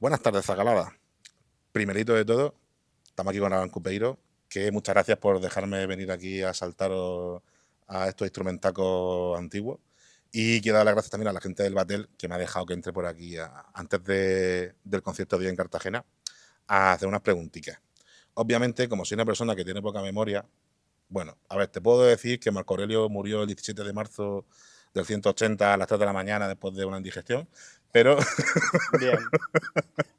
Buenas tardes, Zagalada. Primerito de todo, estamos aquí con Alan Cupeiro, que muchas gracias por dejarme venir aquí a saltaros a estos instrumentacos antiguos. Y quiero dar las gracias también a la gente del Batel, que me ha dejado que entre por aquí antes del concierto de hoy en Cartagena, a hacer unas preguntitas. Obviamente, como soy una persona que tiene poca memoria, bueno, a ver, te puedo decir que Marco Aurelio murió el 17 de marzo del 180 a las 3 de la mañana después de una indigestión, pero Bien,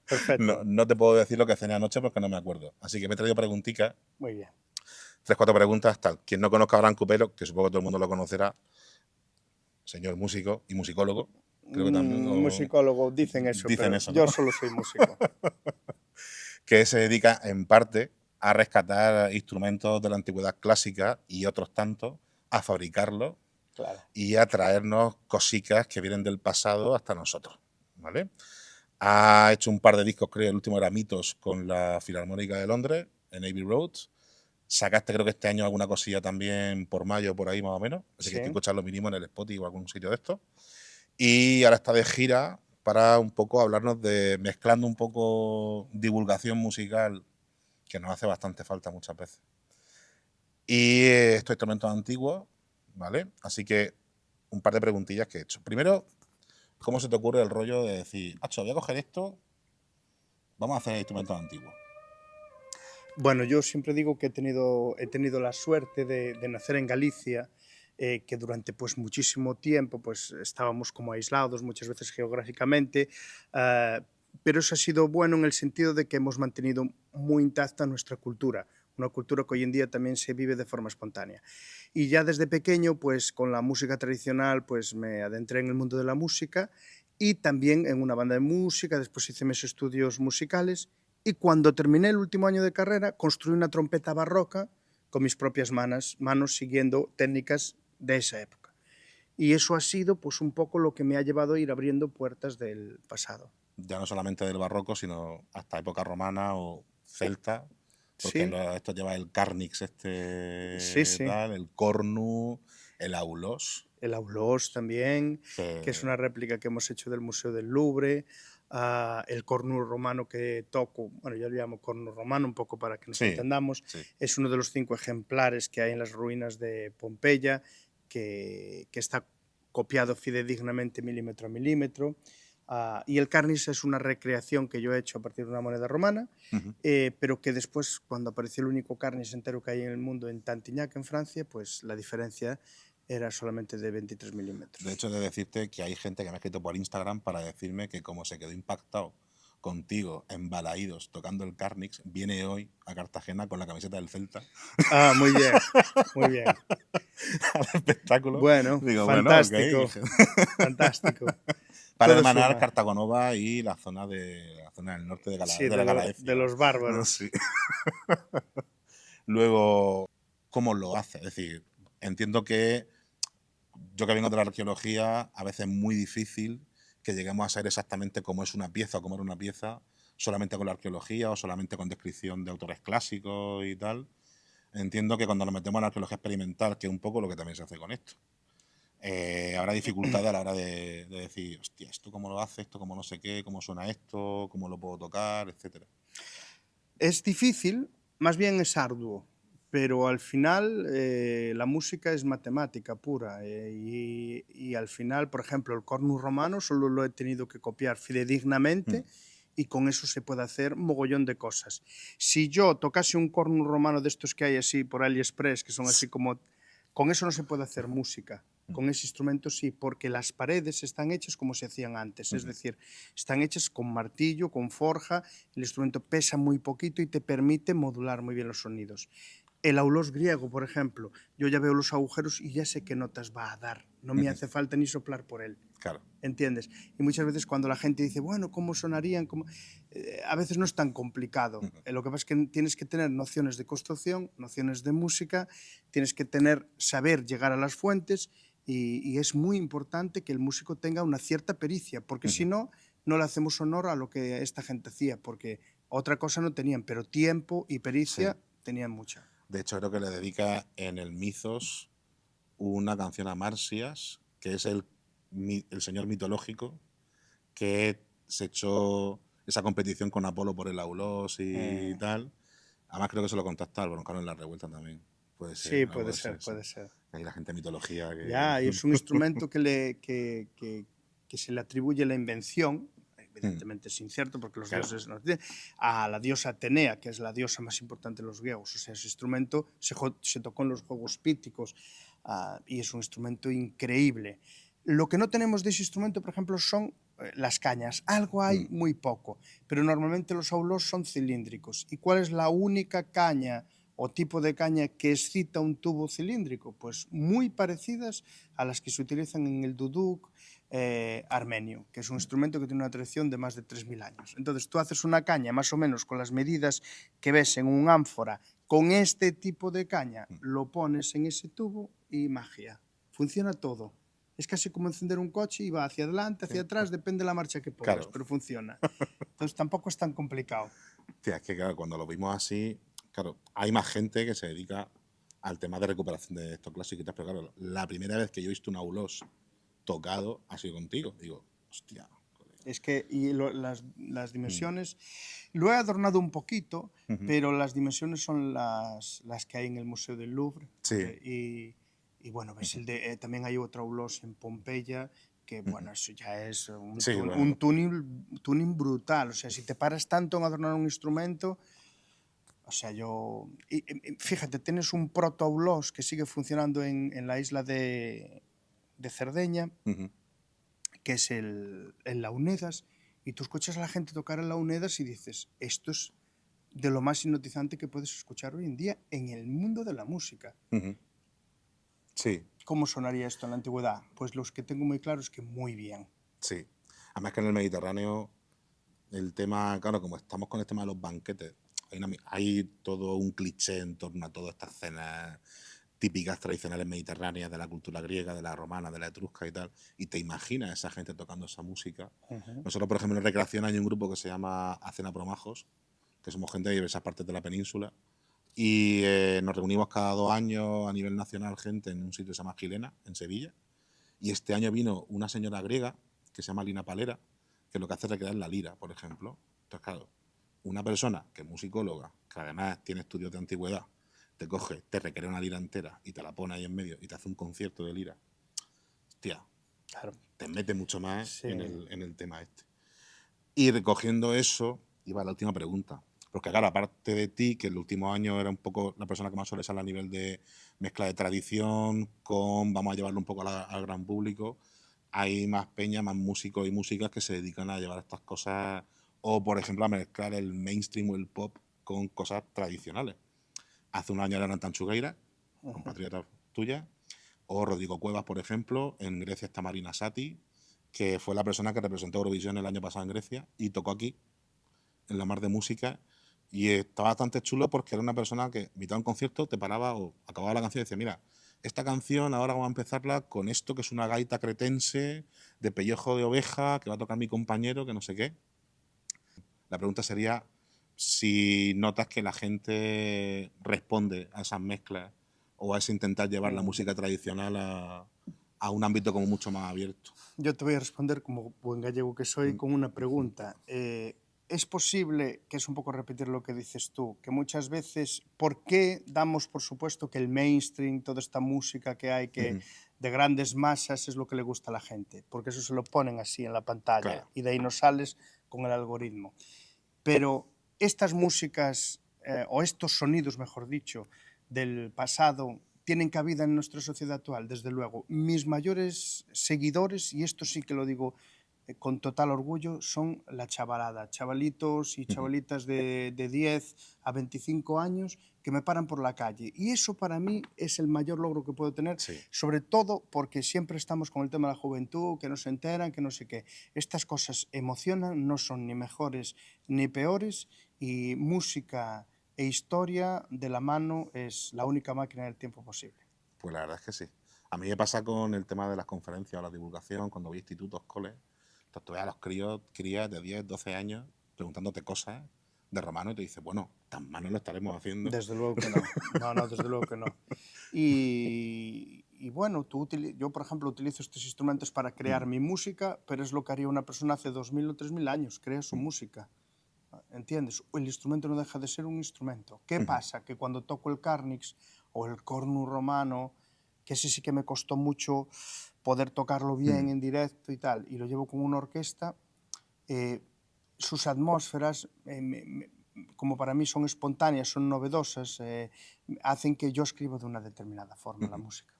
perfecto. no te puedo decir lo que cené anoche porque no me acuerdo. Así que me he traído preguntitas, Muy bien. 3, 4 preguntas, tal. Quien no conozca a Abraham Cupelo, que supongo que todo el mundo lo conocerá, señor músico y musicólogo, creo que también Musicólogo dicen eso, dicen pero eso, ¿no? yo solo soy músico. Que se dedica en parte a rescatar instrumentos de la antigüedad clásica y otros tantos, a fabricarlos Claro. y a traernos cositas que vienen del pasado hasta nosotros, ¿vale? Ha hecho un par de discos, creo, el último era Mitos con la Filarmónica de Londres, en Abbey Road. Sacaste creo que este año alguna cosilla también por mayo, por ahí más o menos. Así que hay que Sí. escucharlo mínimo en el Spotify o algún sitio de esto. Y ahora está de gira para un poco hablarnos de, mezclando un poco divulgación musical, que nos hace bastante falta muchas veces. Y estos instrumentos antiguos, ¿vale? Así que un par de preguntillas que he hecho. Primero, ¿cómo se te ocurre el rollo de decir, Acho, voy a coger esto, vamos a hacer instrumentos antiguos? Bueno, yo siempre digo que he tenido la suerte de nacer en Galicia, que durante pues muchísimo tiempo pues estábamos como aislados muchas veces geográficamente, ah, pero eso ha sido bueno en el sentido de que hemos mantenido muy intacta nuestra cultura, una cultura que hoy en día también se vive de forma espontánea. Y ya desde pequeño, pues con la música tradicional, pues me adentré en el mundo de la música y también en una banda de música, después hice mis estudios musicales y cuando terminé el último año de carrera construí una trompeta barroca con mis propias manos siguiendo técnicas de esa época. Y eso ha sido pues un poco lo que me ha llevado a ir abriendo puertas del pasado. Ya no solamente del barroco, sino hasta época romana o celta, porque Sí, esto lleva el carnix, sí, sí. tal, el cornu, el aulos, El Aulós también, que es que una réplica que hemos hecho del Museo del Louvre, el corno romano que toco, bueno, yo le llamo corno romano un poco para que nos sí, entendamos, sí. es uno de los 5 ejemplares que hay en las ruinas de Pompeya, que está copiado fidedignamente milímetro a milímetro. Y el carnis es una recreación que yo he hecho a partir de una moneda romana, Ujú. pero que después, cuando apareció el único carnis entero que hay en el mundo, en Tantignac, en Francia, pues la diferencia era solamente de 23 De milímetros. hecho, he de decirte que hay gente que me ha escrito por Instagram para decirme que como se quedó impactado contigo en Balaídos tocando el Carnix, viene hoy a Cartagena con la camiseta del Celta Muy bien, muy bien. al espectáculo. Bueno, Digo, bueno, ok. fantástico, fantástico. Para Todo hermanar suma. Cartagonova y la zona del norte Sí, de la de Galaecia, ¿no? los bárbaros. Sí. Luego, ¿cómo lo hace? Es decir, entiendo que yo que vengo de la arqueología, a veces es muy difícil que lleguemos a saber exactamente cómo es una pieza o cómo era una pieza solamente con la arqueología o solamente con descripción de autores clásicos y tal. Entiendo que cuando nos metemos en la arqueología experimental, que es un poco lo que también se hace con esto, habrá dificultades a la hora de decir, hostia, esto cómo lo hace, esto cómo no sé qué, cómo suena esto, cómo lo puedo tocar, etcétera. Es difícil, más bien es arduo, pero al final la música es matemática pura y al final, por ejemplo, el cornus romano solo lo he tenido que copiar Mm, fidedignamente y con eso se puede hacer mogollón de cosas. Si yo tocase un cornus romano de estos que hay así por AliExpress, que son así como... Con eso no se puede hacer música. mm, Con ese instrumento sí, porque las paredes están hechas como se hacían antes, es mm. decir, están hechas con martillo, con forja, el instrumento pesa muy poquito y te permite modular muy bien los sonidos. El aulós griego, por ejemplo, yo ya veo los agujeros y ya sé qué notas va a dar. No me Ujú. hace falta ni soplar por él. Claro. ¿Entiendes? Y muchas veces cuando la gente dice, bueno, ¿cómo sonarían? A veces no es tan complicado. Ujú. Lo que pasa es que tienes que tener nociones de construcción, nociones de música, tienes que saber llegar a las fuentes y es muy importante que el músico tenga una cierta pericia, porque si Ujú. no, no le hacemos honor a lo que esta gente hacía, porque otra cosa no tenían, pero tiempo y Sí. pericia tenían mucha. De hecho, creo que le dedica en el Mizos una canción a Marsias, que es el señor mitológico que se echó esa competición con Apolo por el Aulós y tal. Además creo que se lo contacta al Broncano en la Revuelta también. Puede ser, Sí, algo puede de eso, ser, sí. puede ser. Hay la gente de mitología que... Ya, y es un instrumento que se le atribuye la invención, evidentemente es incierto porque los Claro. dioses no tienen, a la diosa Atenea, que es la diosa más importante de los griegos. O sea, ese instrumento se tocó en los Juegos Píticos y es un instrumento increíble. Lo que no tenemos de ese instrumento, por ejemplo, son las cañas. Algo hay muy poco, pero normalmente los aulos son cilíndricos. ¿Y cuál es la única caña o tipo de caña que excita un tubo cilíndrico? Pues muy parecidas a las que se utilizan en el duduk armenio, que es un instrumento que tiene una tradición de más de 3000 años. Entonces tú haces una caña más o menos con las medidas que ves en un ánfora, con este tipo de caña, lo pones en ese tubo y magia. Funciona todo. Es casi como encender un coche y va hacia adelante, hacia atrás, depende de la marcha que pongas, Claro. pero funciona. Entonces tampoco es tan complicado. Tía, es que claro, cuando lo vimos así, claro, hay más gente que se dedica al tema de recuperación de estos clásicos, pero claro, la primera vez que yo he visto un Aulós tocado ha sido contigo. Digo, hostia. Joder. Es que las dimensiones, lo he adornado un poquito, pero las dimensiones son las que hay en el Museo del Louvre. Sí. Y bueno, ves también hay otro Aulos en Pompeya, que bueno, eso ya es un, Sí, bueno. un tuning brutal. O sea, si te paras tanto en adornar un instrumento, o sea, fíjate, tienes un proto-Aulos que sigue funcionando en la isla de Cerdeña, que es el Launedas, y tú escuchas a la gente tocar el Launedas y dices, esto es de lo más hipnotizante que puedes escuchar hoy en día en el mundo de la música. Sí. ¿Cómo sonaría esto en la antigüedad? Pues los que tengo muy claro es que muy bien. Sí. Además que en el Mediterráneo el tema, claro, como estamos con el tema de los banquetes, hay todo un cliché en torno a todas estas cenas típicas tradicionales mediterráneas de la cultura griega, de la romana, de la etrusca y tal, y te imaginas a esa gente tocando esa música. Nosotros, por ejemplo, en Recreación hay un grupo que se llama Acena Promajos, que somos gente de diversas partes de la península, y nos reunimos cada 2 años a nivel nacional gente en un sitio que se llama Gilena, en Sevilla, y este año vino una señora griega que se llama Lina Palera, que lo que hace es recrear la lira, por ejemplo. Entonces, claro, una persona que es musicóloga, que además tiene estudios de antigüedad, te coge, te recrea una lira entera y te la pone ahí en medio y te hace un concierto de lira. Hostia, Claro. te mete mucho más Sí. en el tema este. Y recogiendo eso, iba a la última pregunta. Porque claro, aparte de ti, que en los últimos años era un poco la persona que más sobresale a nivel de mezcla de tradición con vamos a llevarlo un poco al gran público, hay más peña, más músicos y músicas que se dedican a llevar estas cosas o, por ejemplo, a mezclar el mainstream o el pop con cosas tradicionales. Hace un año era Nathan Chugueira, compatriota tuya, o Rodrigo Cuevas, por ejemplo. En Grecia está Marina Sati, que fue la persona que representó Eurovisión el año pasado en Grecia y tocó aquí, en la Mar de Música, y estaba bastante chulo porque era una persona que, mitad de un concierto, te paraba o acababa la canción y decía, mira, esta canción ahora vamos a empezarla con esto que es una gaita cretense de pellejo de oveja que va a tocar mi compañero, que no sé qué. La pregunta sería si notas que la gente responde a esas mezclas o a ese intentar llevar la música tradicional a un ámbito como mucho más abierto. Yo te voy a responder, como buen gallego que soy, con una pregunta. Es posible, que es un poco repetir lo que dices tú, que muchas veces, ¿por qué damos por supuesto que el mainstream, toda esta música que hay, que de grandes masas es lo que le gusta a la gente? Porque eso se lo ponen así en la pantalla, Claro. y de ahí no sales con el algoritmo. Pero estas músicas, o estos sonidos, mejor dicho, del pasado, tienen cabida en nuestra sociedad actual, desde luego. Mis mayores seguidores, y esto sí que lo digo con total orgullo, son la chavalada, chavalitos y chavalitas de 10 a 25 años que me paran por la calle. Y eso para mí es el mayor logro que puedo tener, Sí. sobre todo porque siempre estamos con el tema de la juventud, que no se enteran, que no sé qué. Estas cosas emocionan, no son ni mejores ni peores, y música e historia de la mano es la única máquina del tiempo posible. Pues la verdad es que sí. A mí me pasa con el tema de las conferencias o la divulgación, cuando voy a institutos, coles, entonces tú ves a los crías de 10, 12 años preguntándote cosas de romano y te dices, bueno, tan mal no lo estaremos haciendo. Desde luego que no. No, desde luego que no. Y bueno, yo por ejemplo utilizo estos instrumentos para crear mi música, pero es lo que haría una persona hace 2000 o 3000 años, crea su música. ¿entiendes? El instrumento no deja de ser un instrumento. ¿Qué pasa? Que cuando toco el Carnix o el cornu romano, que ese sí que me costó mucho poder tocarlo bien en directo y tal, y lo llevo con una orquesta, sus atmósferas, como para mí son espontáneas, son novedosas, hacen que yo escriba de una determinada forma la música.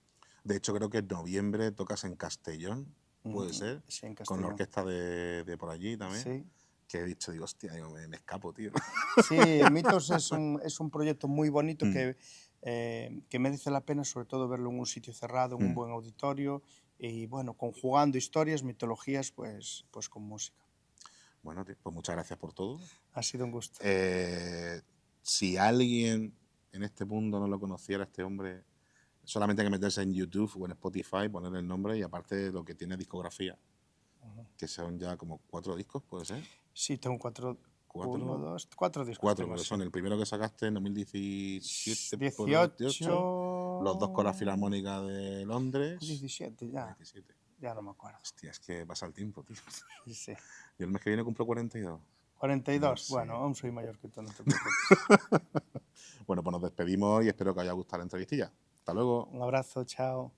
De hecho, creo que en noviembre tocas en Castellón, puede ser, Sí, en con la Castellón. orquesta de por allí también. Sí. Que he dicho, digo, hostia, digo, me escapo, tío. Sí, Mitos es un proyecto muy bonito que merece la pena, sobre todo verlo en un sitio cerrado, en un buen auditorio y, bueno, conjugando historias, mitologías, pues con música. Bueno, tío, pues muchas gracias por todo. Ha sido un gusto. Si alguien en este mundo no lo conociera, este hombre, solamente hay que meterse en YouTube o en Spotify, poner el nombre y aparte lo que tiene discografía, que son ya como 4 discos, ¿puede ser? Sí, tengo cuatro discos 4, tengo, porque sí. son el primero que sacaste en 2017 por 18, los 2 con la 18, Filarmónica de Londres. 17 ya, 17. ya no me acuerdo. Hostia, es que pasa el tiempo, tío. Sí, sí. Y el mes que viene cumplo 42. 42, Sí. bueno, aún soy mayor que tú, no te preocupes. Bueno, pues nos despedimos y espero que os haya gustado la entrevistilla. Hasta luego. Un abrazo, chao.